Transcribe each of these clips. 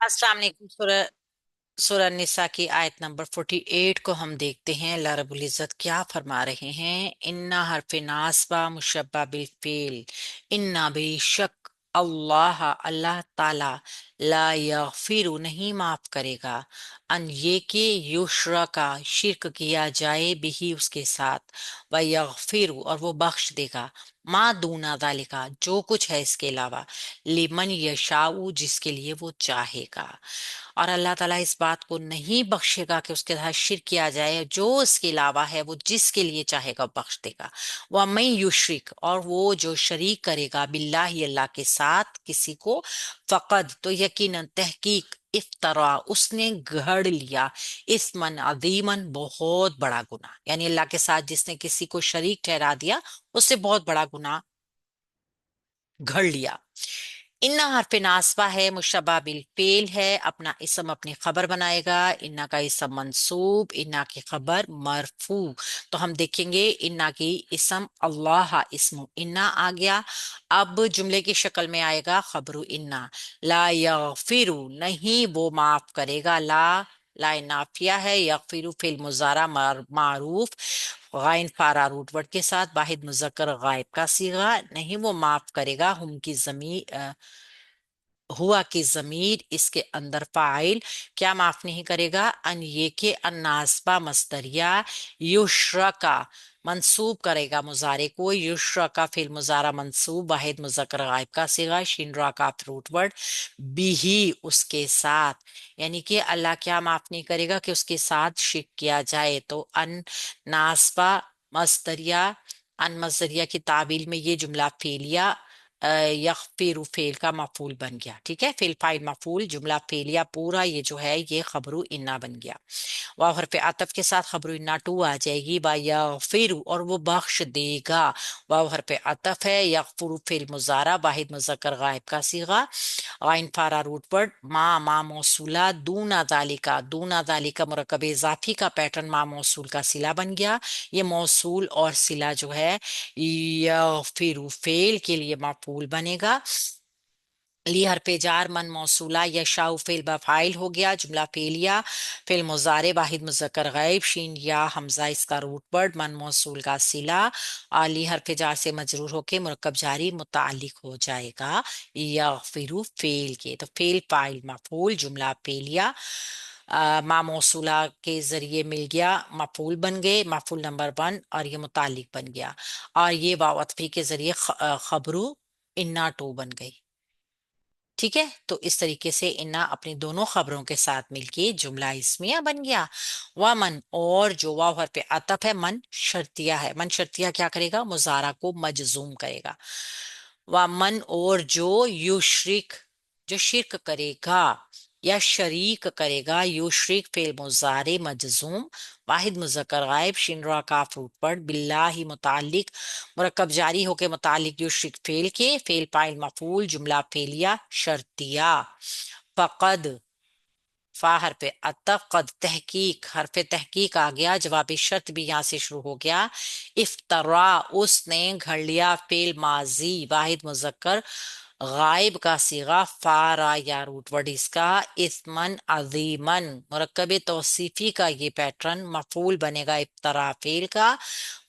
अस्सलाम वालेकुम। सूरह निसा की आयत नंबर 48 को हम देखते हैं। अल्लाह रब्बुल इज़्ज़त क्या फरमा रहे हैं। इन्ना हरफे नासबा मुशब्बा बिल फेल। इन्ना बेशक अल्लाह अल्लाह ताला ला यगफिरु नहीं माफ करेगा। अन ये कि युशरा का शिरक किया जाए बिही उसके साथ। व यगफिरु और वो बख्श देगा। मा दूना दालिका जो कुछ है इसके अलावा। लिमन यशाऊ जिसके लिए वो चाहेगा। और अल्लाह ताला इस बात को नहीं बख्शेगा कि उसके साथ शिर्क किया जाए। जो इसके अलावा है वो जिसके लिए चाहेगा बख्श देगा। वह मैं युशरिक और वो जो शरीक करेगा बिल्लाहि अल्लाह के साथ किसी को, फकद तो यकीनन तहकीक इफ्तरा उसने गढ़ लिया, इस्मन अजीमन बहुत बड़ा गुनाह। यानी अल्लाह के साथ जिसने किसी को शरीक ठहरा दिया उससे बहुत बड़ा गुनाह घड़ लिया। इन्ना हरफ नासबा है, मुशब्बा बिल फेल है, अपना इसम अपनी खबर बनाएगा। इन्ना का इसम मंसूब, इन्ना की खबर मरफू। तो हम देखेंगे इन्ना की इसम अल्लाह इसमु इन्ना आ गया। अब जुमले की शक्ल में आएगा खबरू इन्ना। ला यगफिरु नहीं वो माफ करेगा। ला नाफिया है, यगफिरु फिल मुजारा मारूफ गायन फारा रूट वर्ड के साथ वाहिद मुजक्कर गायब का सीगा। नहीं वो माफ करेगा। हम की जमीर हुआ की जमीर इसके अंदर फाइल क्या माफ नहीं करेगा। अन ये के अन्नासबा मस्तरिया युश्रा का मंसूब करेगा मुजारे को। युश्रा का फिल मुजारा मंसूब वाहिद मुजक्कर गायब का सीगा शिनरा का फ्रूट वर्ड बिही उसके साथ। यानी कि अल्लाह क्या माफ नहीं करेगा कि उसके साथ शिक किया जाए। तो अन नासबा मस्तरिया, अन मस्तरिया की ताबील में ये जुमला फेलिया यगफिरु फेल का मफूल बन गया। ठीक है, फेल फाइल मफूल जुमला फेलिया पूरा ये जो है ये खबरू इन्ना बन गया। वाव हरफ आतफ के साथ खबरू इन्ना टू आ जाएगी। बा यगफिरु और वो बख्श देगा। वाव हरफ आतफ है, यगफुरु फेल मुजारा वाहिद मुजक्कर गायब का सीगा। आइन फारा रूट वर्ड मा मौसूला दूना जालिका मुरकब इजाफी का पैटर्न मा मौसूल का सिला बन गया। ये मौसूल और सिला जो है या फिर फेल के लिए मफूल बनेगा। ली हरफे जार मन मौसूला या शाउ फेल बफाइल हो गया। जुमला फेलिया फेल मुजारे वाहिद मुजक्कर गैब शीन या हमजा इसका रूट वर्ड मन मौसूल का सिला। ली हरफे जार से मजरूर होके मुरक्कब जारी मुतालिक हो जाएगा या फिर फेल के। तो फेल फाइल मफूल जुमला फेलिया मा मौसूला के जरिए मिल गया, मफूल बन गए, मफूल नंबर 1 और ये मुतालिक बन गया। और ये वावतफी के जरिए खबरू इन्ना टू बन गई। ठीक है, तो इस तरीके से इन्ना अपनी दोनों खबरों के साथ मिलके जुमला इस्मिया बन गया। मन और जो वाव हरफ अतफ है, मन शर्तिया है। मन शर्तिया क्या करेगा, मुजारा को मजजूम करेगा। मन और जो युशरिक जो शिरक करेगा या शरीक करेगा। युशरिक फेल मुजारे मजजूम वाहिद मुजक्कर गायब शिनरा का फ्रूट पर बिल्लाहि मुतालिक मुरक्कब जारी होके मुतालिक युशरिक फेल के। फेल पाइल मफूल जुमला फेलिया शर्तिया। फकद फा हरफे अतफ कद तहकीक हरफे तहकीक आ गया। जवाबी शर्त भी यहाँ से शुरू हो गया। इफ्तरा उसने घड़ लिया। फेल माजी वाहिद मुजक्कर गायब का सीगा फारा या रूट वर्ड इसका। इस्मन अजीमन मुरक्कब तौसीफी का ये पैटर्न मफूल बनेगा इफ्तरा फेल का।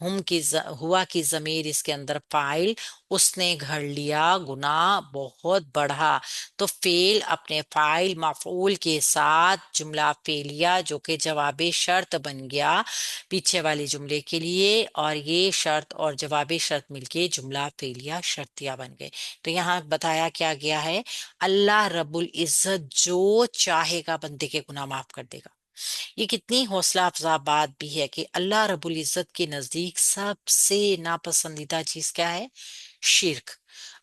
हुआ की जमीर इसके अंदर फाइल उसने घड़ लिया गुनाह बहुत बढ़ा। तो फेल अपने फाइल मफूल के साथ जुमला फेलिया जो कि जवाबी शर्त बन गया पीछे वाले जुमले के लिए। और ये शर्त और जवाबी शर्त मिलके जुमला फेलिया शर्तिया बन गए। तो यहाँ बताया क्या गया है, अल्लाह रब्बुल इज्जत जो चाहेगा बंदे के गुनाह माफ कर देगा। ये कितनी हौसला अफजा बात भी है कि अल्लाह रब्बुल इज्जत के नजदीक सबसे नापसंदीदा चीज क्या है, शिर्क।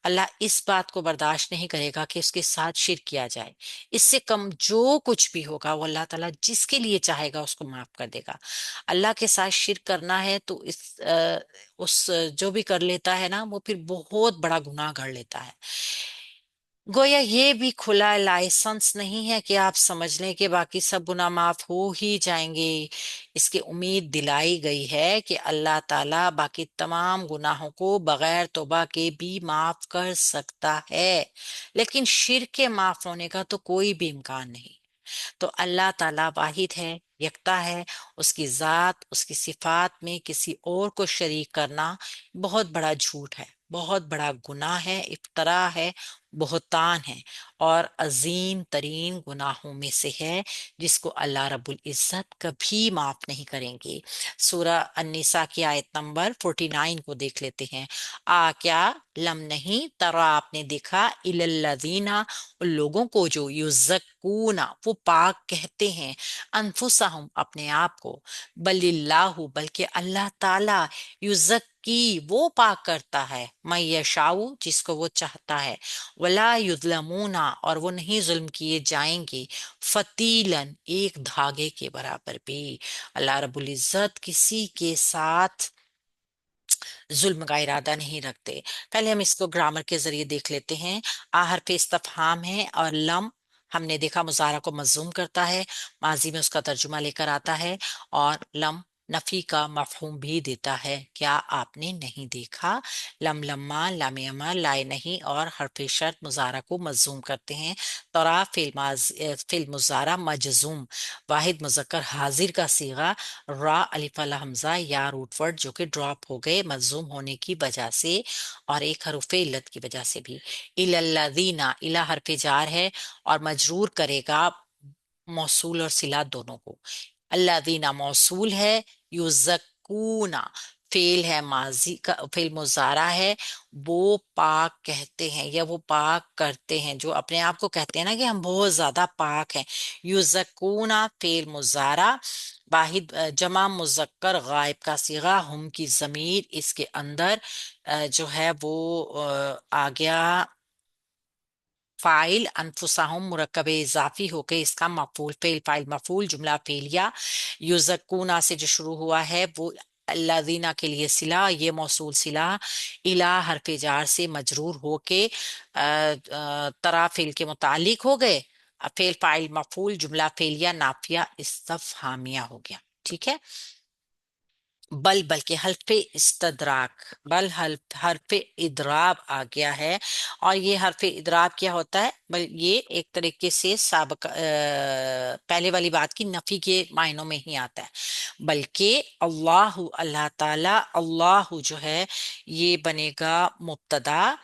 अल्लाह इस बात को बर्दाश्त नहीं करेगा कि उसके साथ शिर्क किया जाए। इससे कम जो कुछ भी होगा वो अल्लाह ताला जिसके लिए चाहेगा उसको माफ कर देगा। अल्लाह के साथ शिर्क करना है तो उस जो भी कर लेता है ना वो फिर बहुत बड़ा गुनाह कर लेता है। गोया ये भी खुला लाइसेंस नहीं है कि आप समझ लें कि बाकी सब गुनाह माफ हो ही जाएंगे। इसकी उम्मीद दिलाई गई है कि अल्लाह ताला बाकी तमाम गुनाहों को बगैर तौबा के भी माफ कर सकता है, लेकिन शिर्क के माफ होने का तो कोई भी इम्कान नहीं। तो अल्लाह ताला वाहिद है, यकता है। उसकी जात, उसकी सिफात में किसी और को शरीक करना बहुत बड़ा झूठ है, बहुत बड़ा गुनाह है, इफ्तरा है, बहुतान है, और अजीम तरीन गुनाहों में से है जिसको अल्लाह रब्बुल इज्जत कभी माफ नहीं करेंगे। सूरह अन्निसा की आयत नंबर 49 को देख लेते हैं। क्या लम नहीं तरा, आपने देखा, इलल्लज़ीना, उन लोगों को जो युज़क्कूना, वो पाक कहते हैं, अनफुसहुम, अपने आप को, बलिल्लाहु, बल्कि अल्लाह ताला, युज़क्की, वो पाक करता है, मैं यशाऊ, जिसको वो चाहता है, वला युज़लमूना, और वो नहीं जुल्म किए जाएंगे, फतीलन, एक धागे के बराबर भी। अल्लाह रब्बुल इज्जत किसी के साथ जुल्म का इरादा नहीं रखते। पहले हम इसको ग्रामर के जरिए देख लेते हैं। आ हरफ इस्तफहाम है, और लम हमने देखा मुजारा को मजूम करता है, माजी में उसका तर्जुमा लेकर आता है, और लम नफी का मफहूम भी देता है। क्या आपने नहीं देखा? लम लम्मा, लाम अमर, लाए नहीं, और हरफ शर्त मुजारा को मजूम करते हैं। तरा फिल मुजारा मजजूम, वाहिद मुजक्कर हाजिर का सीगा, रा अलिफ ला हमजा या रूट वर्ड जो कि ड्रॉप हो गए मजूम होने की वजह से, और एक हरुफ इल्लत की वजह से भी। इलल्लज़ीना, इला हरफ जार है और मजरूर करेगा मौसूल और सिला दोनों को। अल्लादीना मौसूल है, युज़क्कूना फेल है, माजी का फेल मुजारा है। वो पाक कहते हैं या वो पाक करते हैं, जो अपने आप को कहते हैं ना कि हम बहुत ज्यादा पाक हैं। युज़क्कूना फेल मुजारा, वाहिद जमा मुजक्कर गायब का सीगा, हम की जमीर इसके अंदर जो है वो आ गया फाइल, अनफुसाहुम मुरक्कब इजाफी होके इसका मफूल, फेल फाइल मफूल, जुमला फेलिया। युज़क्कूना से जो शुरू हुआ है वो अल्लाज़ीना के लिए सिला, ये मौसूल सिला, इला हरफ जार से मजरूर होके तरा फेल के मुतालिक हो गए। फेल फाइल मफूल, जुमला फेलिया नाफिया इस्तफहामिया हो गया। ठीक है। बल, बल्कि हल्फे इस्तदराक, बल हल्फ हरफे इदराब आ गया है। और ये हरफे इदराब क्या होता है? बल ये एक तरीके से साबक पहले वाली बात की नफी के मायनों में ही आता है। बल्कि अल्लाह, अल्लाह ताला, अल्लाह जो है ये बनेगा मुब्तदा,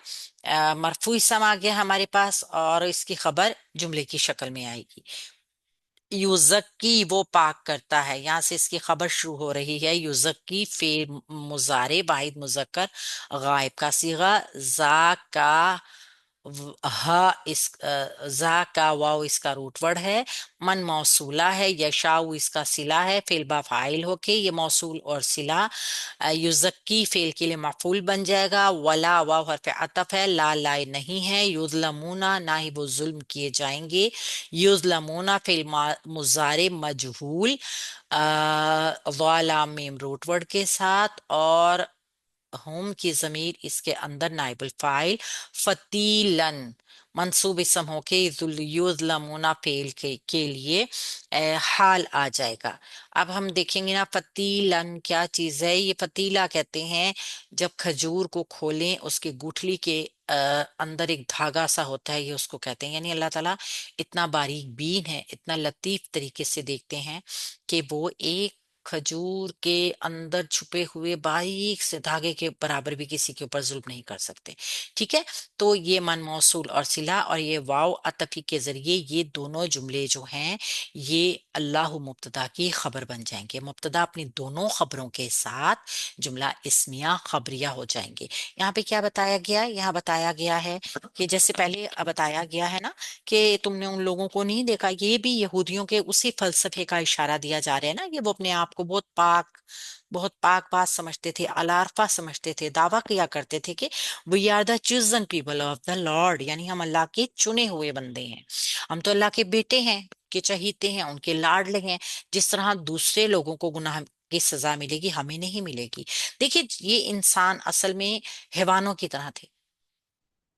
मरफू इसम आ गया हमारे पास, और इसकी खबर जुमले की शक्ल में आएगी। युज़क्की, वो पाक करता है, यहाँ से इसकी खबर शुरू हो रही है। युज़क्की फेल मुजारे, वाहिद मुजक्कर गायब का सीगा, जा का जा का वाव इसका रूट वर्ड है। मन मौसूला है, यशाउ इसका सिला है, फेल बा फाइल होके ये मौसूल और सिला युज़क्की फेल के लिए मफूल बन जाएगा। वला वाव हरफ अतफ है, ला लाए नहीं है, युज़लमूना ना ही वो जुल्म किए जाएंगे, युज़लमूना फेल मुजारे मजहूल, वाला मीम रूट वर्ड के साथ, और होम की जमीर इसके अंदर नाइबुल फाइल, फतीलन मंसूब इसम होके युज़लमूना फेल के लिए हाल आ जाएगा। अब हम देखेंगे ना, फतीलन क्या चीज है? ये फतीला कहते हैं जब खजूर को खोलें उसके गुठली के अंदर एक धागा सा होता है, ये उसको कहते हैं। यानी अल्लाह ताला इतना बारीक बीन है, इतना लतीफ तरीके से देखते हैं कि वो एक खजूर के अंदर छुपे हुए बारीक से धागे के बराबर भी किसी के ऊपर जुल्म नहीं कर सकते। ठीक है। तो ये मन मौसूल और सिला और ये वाव अतफी के जरिए ये दोनों जुमले जो हैं ये अल्लाह मुब्तदा की खबर बन जाएंगे। मुब्तदा अपनी दोनों खबरों के साथ जुमला इस्मिया खबरिया हो जाएंगे। यहाँ पे क्या बताया गया? यहाँ बताया गया है कि जैसे पहले बताया गया है ना कि तुमने उन लोगों को नहीं देखा, ये भी यहूदियों के उसी फलसफे का इशारा दिया जा रहा है ना कि वो अपने आप को बहुत पाक बात समझते थे, अलारफा समझते थे, दावा किया करते थे कि we are the chosen people of the lord, यानी हम अल्लाह के चुने हुए बंदे हैं, हम तो अल्लाह के बेटे हैं, के चहीते हैं, उनके लाडले हैं। जिस तरह दूसरे लोगों को गुनाह की सजा मिलेगी, हमें नहीं मिलेगी। देखिए, ये इंसान असल में हैवानों की तरह थे।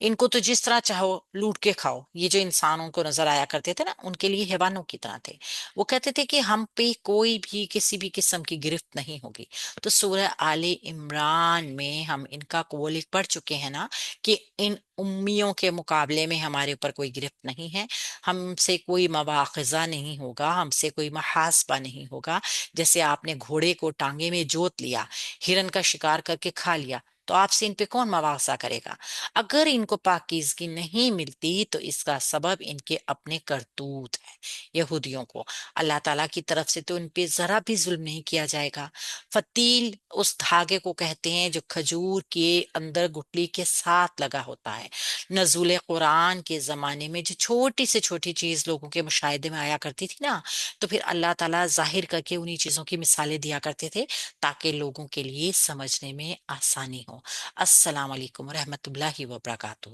ان کو تو جس طرح چاہو لوٹ کے کھاؤ، یہ جو انسانوں کو نظر آیا کرتے تھے نا، ان کے لیے حیوانوں کی طرح تھے۔ وہ کہتے تھے کہ ہم پہ کوئی بھی کسی بھی قسم کی گرفت نہیں ہوگی۔ تو سورہ آل عمران میں ہم ان کا قول پڑھ چکے ہیں نا، کہ ان امیوں کے مقابلے میں ہمارے اوپر کوئی گرفت نہیں ہے، ہم سے کوئی مواخذہ نہیں ہوگا، ہم سے کوئی محاسبہ نہیں ہوگا۔ جیسے آپ نے گھوڑے کو ٹانگے میں جوت لیا، ہرن کا شکار کر کے کھا لیا، تو آپ سے ان پہ کون مواخذہ کرے گا؟ اگر ان کو پاکیزگی نہیں ملتی تو اس کا سبب ان کے اپنے کرتوت ہے۔ یہودیوں کو اللہ تعالیٰ کی طرف سے تو ان پہ ذرا بھی ظلم نہیں کیا جائے گا۔ فتیل اس دھاگے کو کہتے ہیں جو کھجور کے اندر گٹلی کے ساتھ لگا ہوتا ہے۔ نزول قرآن کے زمانے میں جو چھوٹی سے چھوٹی چیز لوگوں کے مشاہدے میں آیا کرتی تھی نا، تو پھر اللہ تعالیٰ ظاہر کر کے انہی چیزوں کی مثالیں دیا کرتے تھے، تاکہ لوگوں کے لیے سمجھنے میں آسانی ہو۔ السلام علیکم ورحمۃ اللہ وبرکاتہ۔